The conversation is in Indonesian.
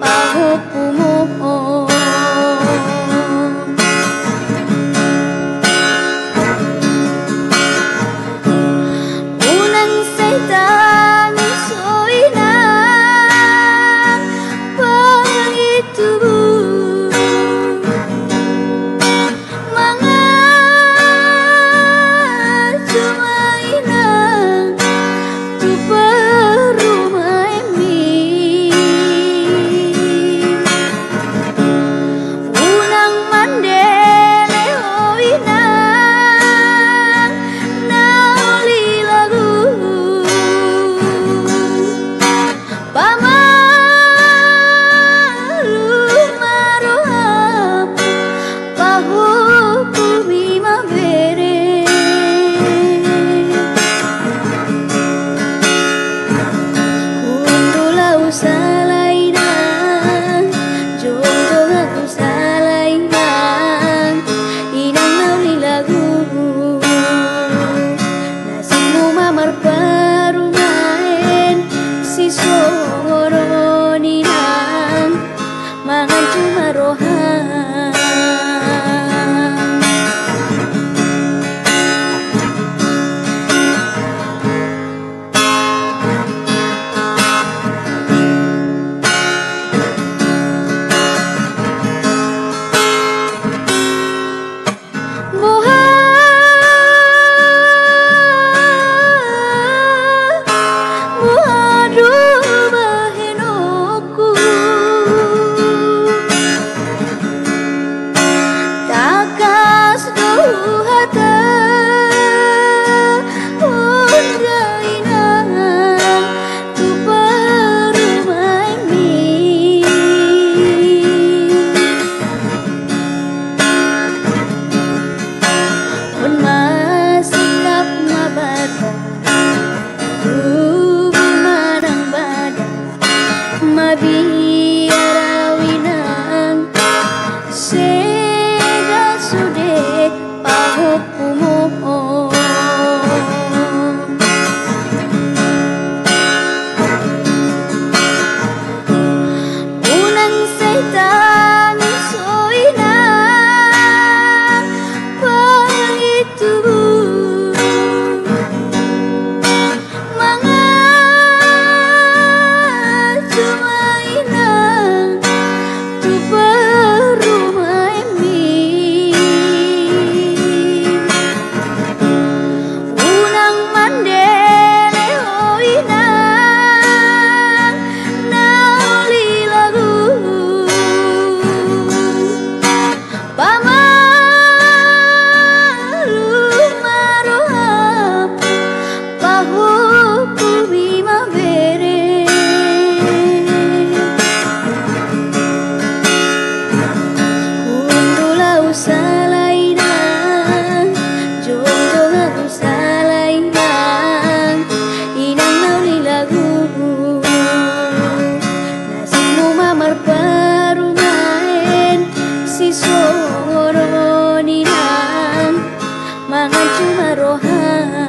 pahupumo. Unang setan soina pangitu mga cumaina tu perumah mi unang mandele hoina nauli lagu pamaru marohap pahukumi mabere kundulau salainan jodoh aku salainan inang nauli lagu nasimu mamar parumain si soroninan mangan cuma rohan. Mabiarawinang sega sude pahupumo. Unang setan soina pangitu mga cumaina tu perumah mi unang mandele hoina nauli lagu pamaru marohap pahukumi mabere kundulau salainan jodoh aku salainan inang nauli lagu nasimu mamar parumain si soroninan mangan cuma rohan.